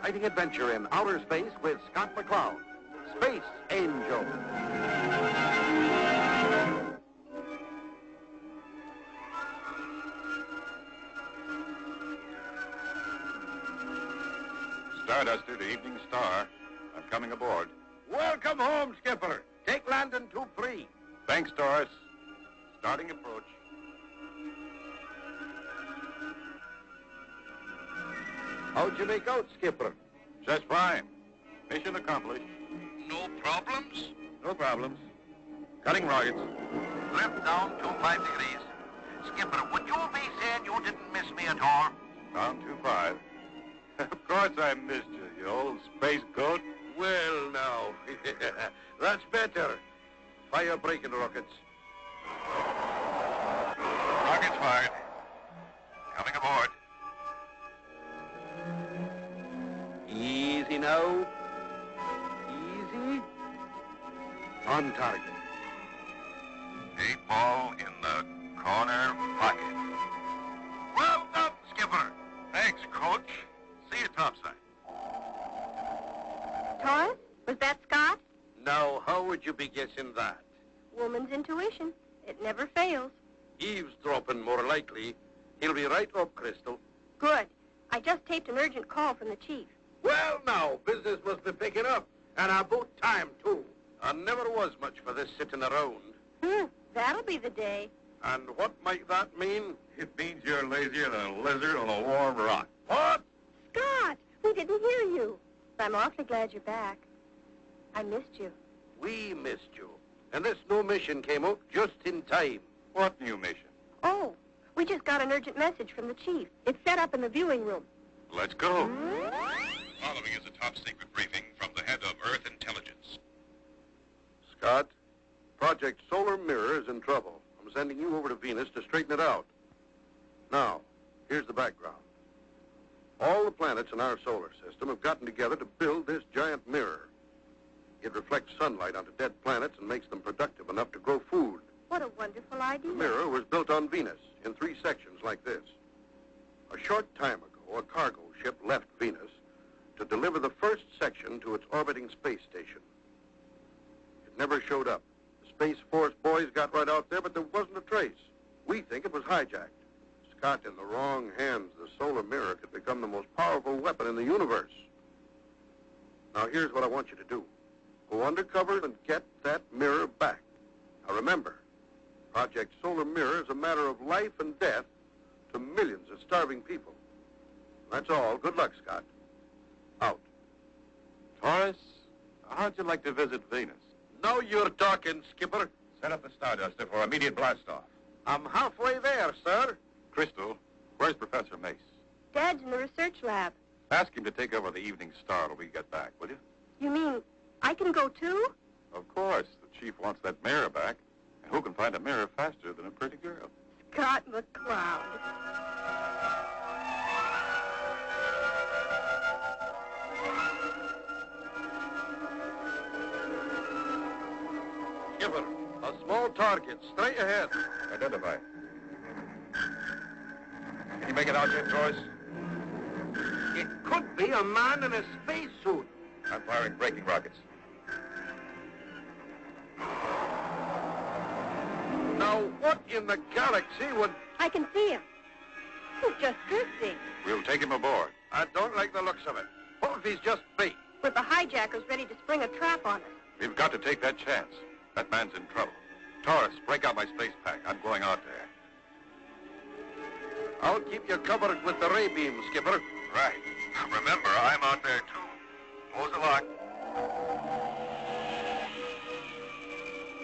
exciting adventure in outer space with Scott McCloud, Space Angel. Starduster to Evening Star. I'm coming aboard. Welcome home, Skipper. Take landing 2-3. Thanks, Doris. Starting approach. How'd you make out, Skipper? Just fine. Mission accomplished. No problems? No problems. Cutting rockets. Left down 25 degrees. Skipper, would you be saying you didn't miss me at all? Down 25. Of course I missed you, you old space goat. Well, now, that's better. Fire braking rockets. Rockets fired. Coming aboard. Easy now. Easy. On target. 8-ball in the corner pocket. Well done, Skipper. Thanks, Coach. See you topside. Taurus? Was that Scott? Now, how would you be guessing that? Woman's intuition. It never fails. Eavesdropping, more likely. He'll be right up, Crystal. Good. I just taped an urgent call from the chief. Well, now, business must be picking up. And about time, too. I never was much for this sitting around. That'll be the day. And what might that mean? It means you're lazier than a lizard on a warm rock. What? Scott, we didn't hear you. I'm awfully glad you're back. I missed you. We missed you. And this new mission came out just in time. What new mission? Oh, we just got an urgent message from the chief. It's set up in the viewing room. Let's go. Following is a top-secret briefing from the head of Earth Intelligence. Scott, Project Solar Mirror is in trouble. I'm sending you over to Venus to straighten it out. Now, here's the background. All the planets in our solar system have gotten together to build this giant mirror. It reflects sunlight onto dead planets and makes them productive enough to grow food. What a wonderful idea. The mirror was built on Venus in 3 sections like this. A short time ago, a cargo ship left Venus to deliver the first section to its orbiting space station. It never showed up. The Space Force boys got right out there, but there wasn't a trace. We think it was hijacked. Scott, in the wrong hands, the solar mirror could become the most powerful weapon in the universe. Now, here's what I want you to do. Go undercover and get that mirror back. Now, remember, Project Solar Mirror is a matter of life and death to millions of starving people. That's all. Good luck, Scott. Out. Taurus, how'd you like to visit Venus? Now you're talking, Skipper. Set up the Starduster for immediate blast-off. I'm halfway there, sir. Crystal, where's Professor Mace? Dad's in the research lab. Ask him to take over the Evening Star till we get back, will you? You mean I can go too? Of course. The chief wants that mirror back. And who can find a mirror faster than a pretty girl? Scott McCloud. Skipper, a small target, straight ahead. Identify. Can you make it out yet, Taurus? It could be a man in a spacesuit. I'm firing braking rockets. Now, what in the galaxy would... I can see him. He's just drifting. We'll take him aboard. I don't like the looks of it. What if he's just bait? With the hijackers ready to spring a trap on us. We've got to take that chance. That man's in trouble. Taurus, break out my space pack. I'm going out there. I'll keep you covered with the ray beam, Skipper. Right. Remember, I'm out there, too. Close the lock.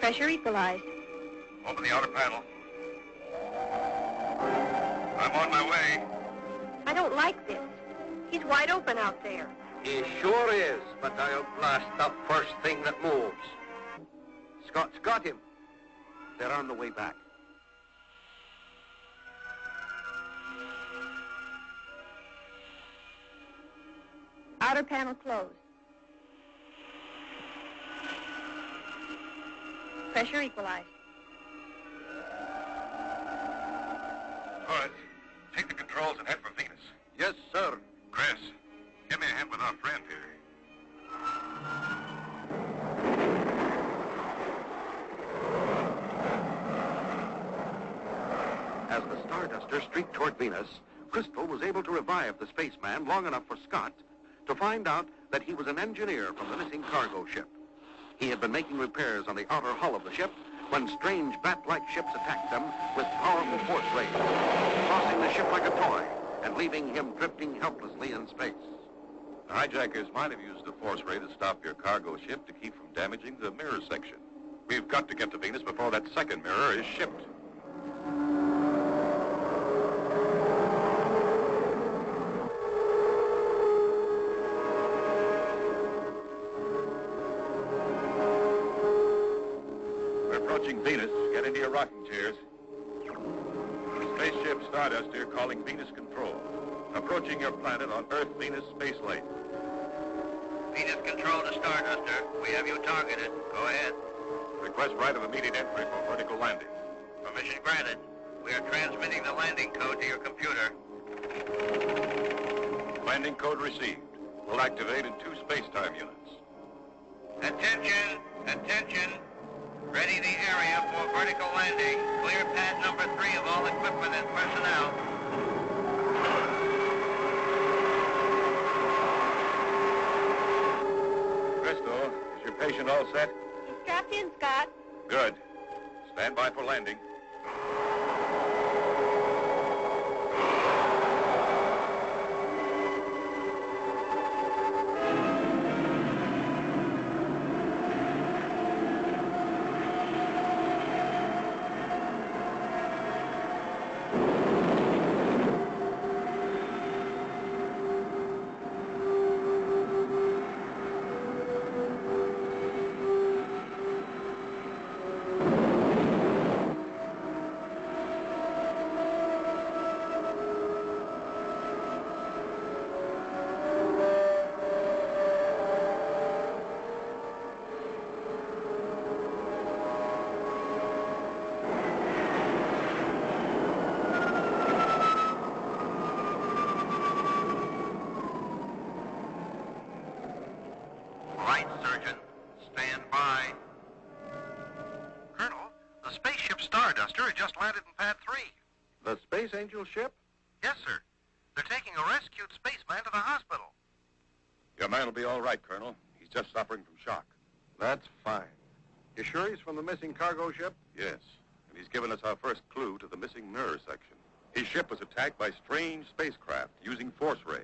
Pressure equalized. Open the outer panel. I'm on my way. I don't like this. He's wide open out there. He sure is, but I'll blast the first thing that moves. Scott's got him. They're on the way back. Outer panel closed. Pressure equalized. All right. Take the controls and head for Venus. Yes, sir. Chris, give me a hand with our friend here. As the Starduster streaked toward Venus, Crystal was able to revive the spaceman long enough for Scott to find out that he was an engineer from the missing cargo ship. He had been making repairs on the outer hull of the ship when strange bat-like ships attacked them with powerful force rays, tossing the ship like a toy and leaving him drifting helplessly in space. The hijackers might have used a force ray to stop your cargo ship to keep from damaging the mirror section. We've got to get to Venus before that second mirror is shipped. We're approaching Venus. Get into your rocking chairs. Spaceship Starduster calling Venus Control. Approaching your planet on Earth-Venus space lane. Venus Control to Starduster. We have you targeted. Go ahead. Request right of immediate entry for vertical landing. Permission granted. We are transmitting the landing code to your computer. Landing code received. We'll activate in 2 space-time units. Attention! Attention! Ready the area for vertical landing. Clear pad number 3 of all equipment and personnel. Crystal, is your patient all set? He's strapped in, Scott. Good. Stand by for landing. Right, Surgeon. Stand by. Colonel, the spaceship Starduster has just landed in pad 3. The Space Angel ship? Yes, sir. They're taking a rescued spaceman to the hospital. Your man will be all right, Colonel. He's just suffering from shock. That's fine. You sure he's from the missing cargo ship? Yes, and he's given us our first clue to the missing mirror section. His ship was attacked by strange spacecraft using force rays.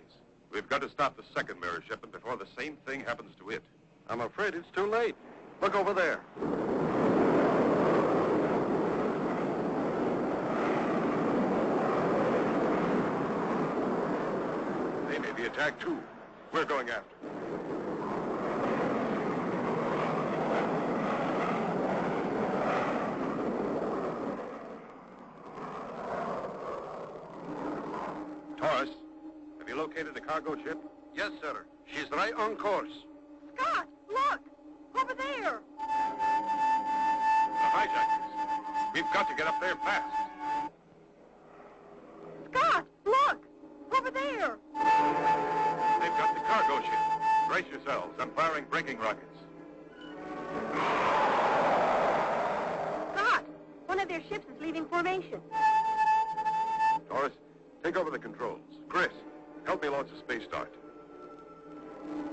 We've got to stop the second mirror shipment before the same thing happens to it. I'm afraid it's too late. Look over there. They may be attacked too. We're going after them. Taurus, have you located the cargo ship? Yes, sir. She's right on course. Scott, look! Over there! The hijackers. We've got to get up there fast. Scott, look! Over there! They've got the cargo ship. Brace yourselves. I'm firing braking rockets. Scott, one of their ships is leaving formation. Taurus, take over the controls. Chris, help me launch a space start.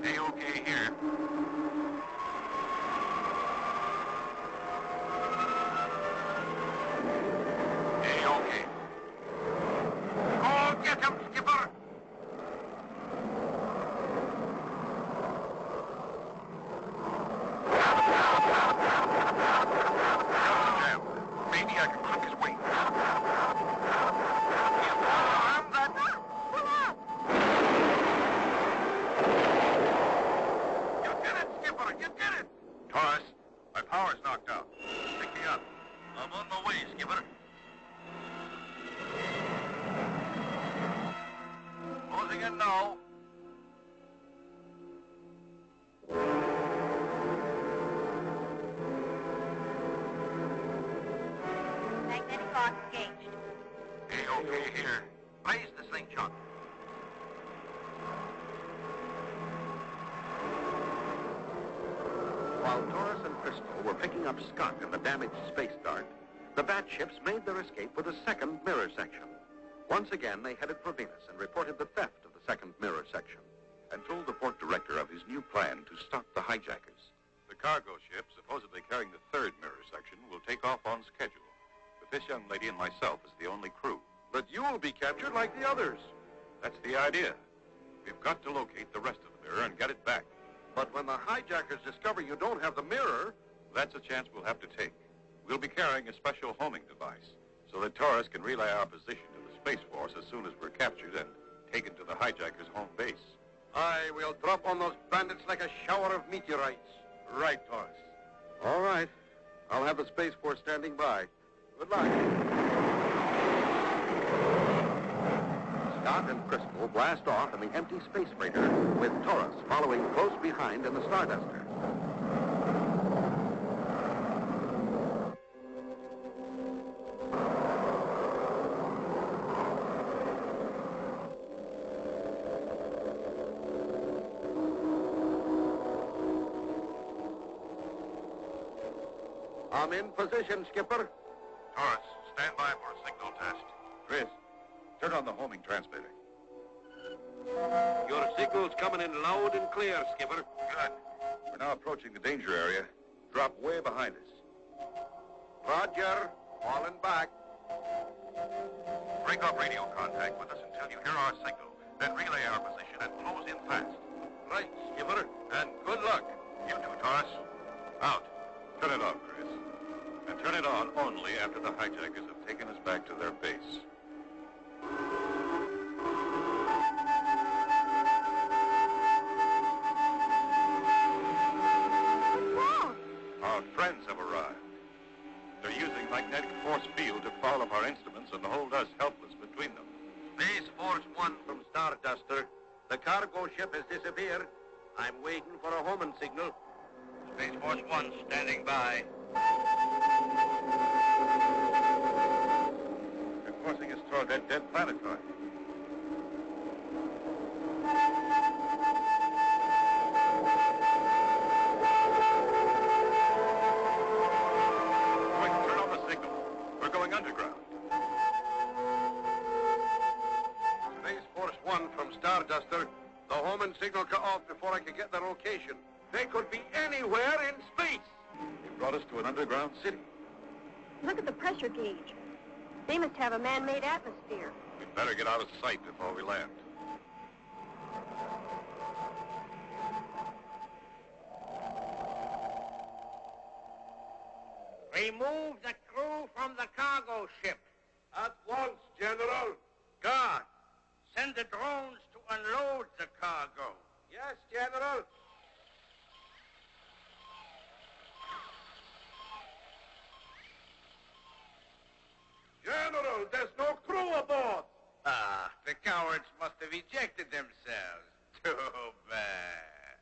A-OK here. A-OK. Go get him, Skipper! Jam. Maybe I can clip his wings. Taurus, my power's knocked out. Pick me up. I'm on my way, Skipper. Closing in now. Magnetic lock engaged. A-OK here. Raise the slingshot. Crystal were picking up Scott in the damaged Space Dart, the bat ships made their escape with a second mirror section. Once again, they headed for Venus and reported the theft of the second mirror section. And told the port director of his new plan to stop the hijackers. The cargo ship, supposedly carrying the third mirror section, will take off on schedule, with this young lady and myself as the only crew. But you'll be captured like the others. That's the idea. We've got to locate the rest of the mirror and get it back. But when the hijackers discover you don't have the mirror... That's a chance we'll have to take. We'll be carrying a special homing device, so that Taurus can relay our position to the Space Force as soon as we're captured and taken to the hijackers' home base. Aye, we'll drop on those bandits like a shower of meteorites. Right, Taurus. All right. I'll have the Space Force standing by. Good luck. Scott and Crystal blast off in the empty space freighter, with Taurus following close behind in the Starduster. I'm in position, Skipper. Taurus, stand by for a signal test. Chris, turn on the homing transmitter. Your signal's coming in loud and clear, Skipper. Good. We're now approaching the danger area. Drop way behind us. Roger. Falling back. Break off radio contact with us until you hear our signal. Then relay our position and close in fast. Right, Skipper. And good luck. You too, Taurus. Out. Turn it off, Chris. And turn it on only after the hijackers have taken us back to their base. What's wrong? Our friends have arrived. They're using magnetic force field to foul up our instruments and hold us helpless between them. Space Force 1 from Starduster. The cargo ship has disappeared. I'm waiting for a homing signal. Space Force 1 standing by. They're forcing us toward that dead planetoid. Quick, turn on the signal. We're going underground. Space Force 1 from Starduster. The homing signal cut off before I could get the location. They could be anywhere in space. They brought us to an underground city. Look at the pressure gauge. They must have a man-made atmosphere. We'd better get out of sight before we land. Remove the crew from the cargo ship. At once, General. Guard, send the drones to unload the cargo. Yes, General. General, there's no crew aboard. Ah, the cowards must have ejected themselves. Too bad.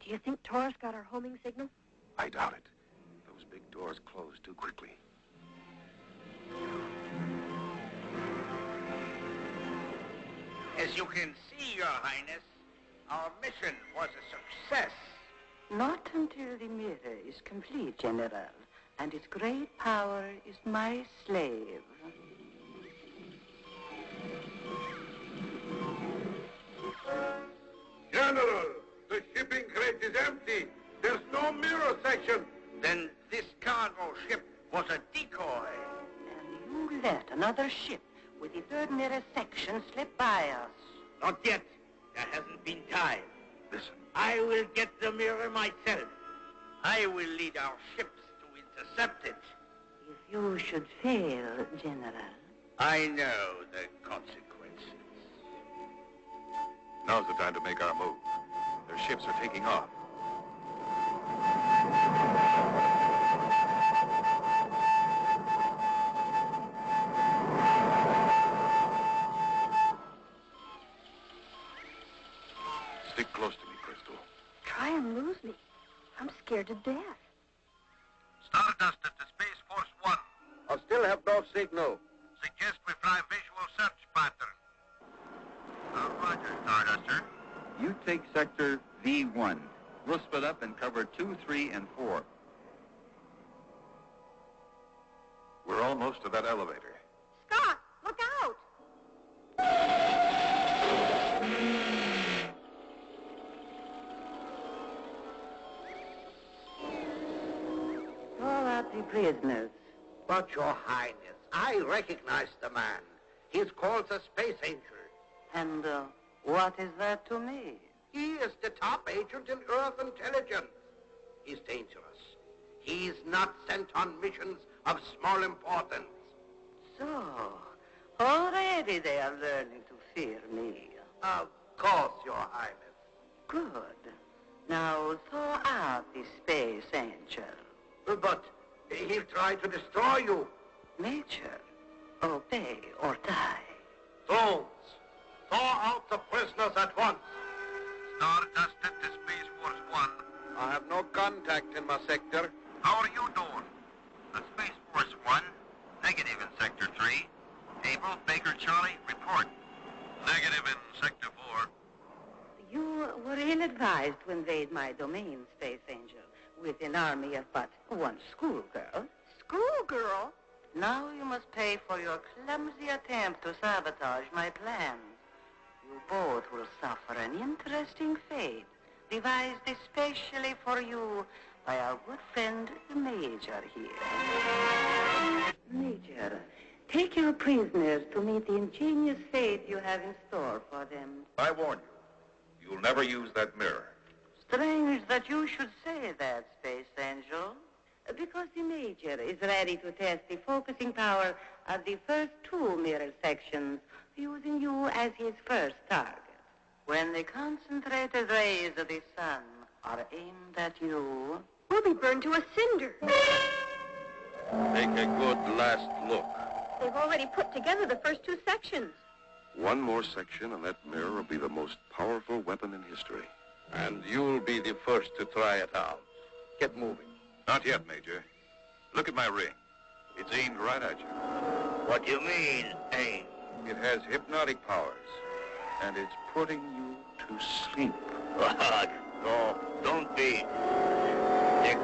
Do you think Taurus got our homing signal? I doubt it. Those big doors closed too quickly. As you can see, Your Highness, our mission was a success. Not until the mirror is complete, General, and its great power is my slave. General, the shipping crate is empty. There's no mirror section. Then this cargo ship was a decoy. And you let another ship with the third mirror section slip by us. Not yet. There hasn't been time. Listen. I will get the mirror myself. I will lead our ships to intercept it. If you should fail, General. I know the consequences. Now's the time to make our move. Their ships are taking off. Stick close to me, Crystal. Try and lose me. I'm scared to death. Stardust at the Space Force 1. I still have no signal. Suggest we fly visual search pattern. Roger, Starduster. You take sector V1. We'll split up and cover 2, 3, and 4. We're almost to that elevator. Scott, look out! All are the prisoners. But, Your Highness, I recognize the man. He's called the Space Angel. And what is that to me? He is the top agent in Earth intelligence. He's dangerous. He's not sent on missions of small importance. So, already they are learning to fear me. Of course, Your Highness. Good. Now thaw out the Space Angel. But he'll try to destroy you. Major, obey or die. Drones, thaw out the prisoners at once. Stardust to Space Force 1. I have no contact in my sector. How are you doing? The Space Force 1, negative in Sector 3. Able, Baker, Charlie, report. Negative in Sector 4. You were ill-advised to invade my domain, Space Angel, with an army of but one schoolgirl. Schoolgirl? Now you must pay for your clumsy attempt to sabotage my plans. You both will suffer an interesting fate, devised especially for you by our good friend, the Major here. Major, take your prisoners to meet the ingenious fate you have in store for them. I warn you, you'll never use that mirror. Strange that you should say that, Space Angel. Because the Major is ready to test the focusing power of the first 2 mirror sections, using you as his first target. When the concentrated rays of the sun are aimed at you... We'll be burned to a cinder. Take a good last look. They've already put together the first 2 sections. One more section and that mirror will be the most powerful weapon in history. And you'll be the first to try it out. Get moving. Not yet, Major. Look at my ring. It's aimed right at you. What do you mean, aim? It has hypnotic powers, and it's putting you to sleep. What? No, don't be. Dick.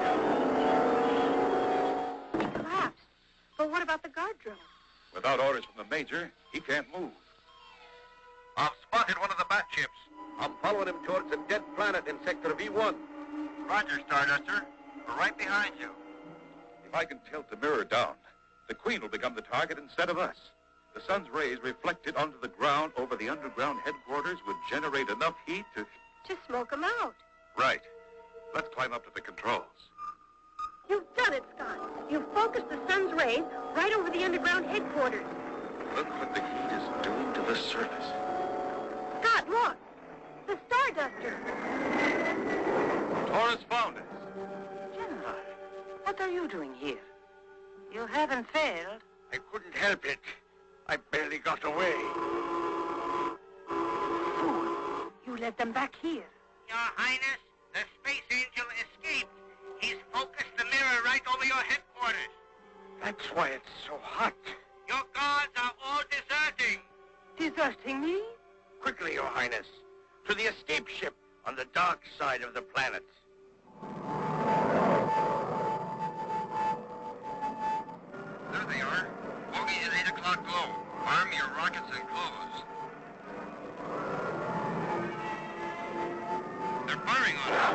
He collapsed. But what about the guard drone? Without orders from the Major, he can't move. I've spotted one of the bat ships. I'm following him towards a dead planet in Sector V1. Roger, Starduster. We're right behind you. If I can tilt the mirror down, the Queen will become the target instead of us. The sun's rays reflected onto the ground over the underground headquarters would generate enough heat to... To smoke them out. Right. Let's climb up to the controls. You've done it, Scott. You've focused the sun's rays right over the underground headquarters. Look what the heat is doing to the surface. Scott, look. The Starduster. Taurus found us. General, what are you doing here? You haven't failed. I couldn't help it. I barely got away. Fool. You led them back here. Your Highness, the Space Angel escaped. He's focused the mirror right over your headquarters. That's why it's so hot. Your guards are all deserting. Deserting me? Quickly, Your Highness. To the escape ship on the dark side of the planet. There they are. Bogey at 8 o'clock glow. Arm your rockets and close. They're firing on us.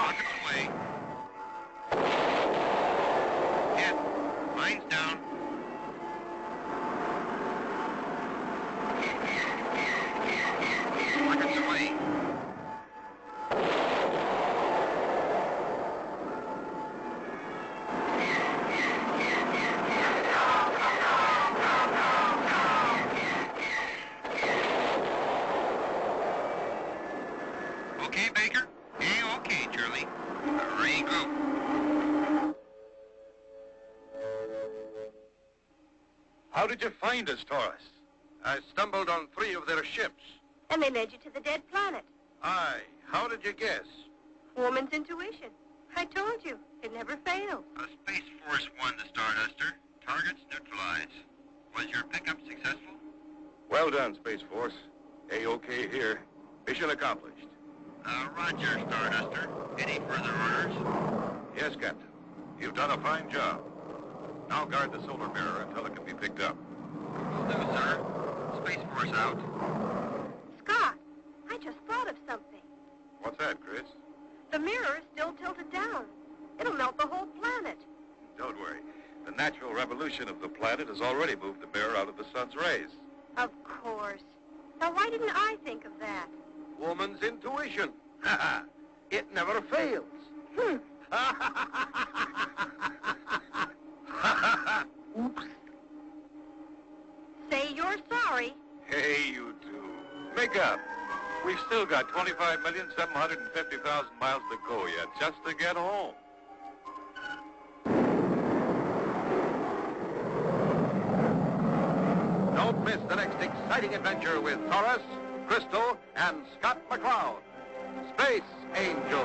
Rockets away. Hit. Mine's down. Rockets away. Okay, Baker? Okay, Charlie. Regroup. How did you find us, Taurus? I stumbled on 3 of their ships. And they led you to the dead planet. Aye. How did you guess? Woman's intuition. I told you. It never fails. Space Force 1 to Starduster. Targets neutralized. Was your pickup successful? Well done, Space Force. A-OK here. Mission accomplished. Roger, Starduster. Any further orders? Yes, Captain. You've done a fine job. Now guard the solar mirror until it can be picked up. Will do, sir. Space Force out. Scott, I just thought of something. What's that, Chris? The mirror is still tilted down. It'll melt the whole planet. Don't worry. The natural revolution of the planet has already moved the mirror out of the sun's rays. Of course. Now, why didn't I think of that? Woman's intuition. It never fails. Oops. Say you're sorry. Hey, you two. Make up. We've still got 25,750,000 miles to go yet, just to get home. Don't miss the next exciting adventure with Taurus, Crystal, and Scott McCloud. Space Angel.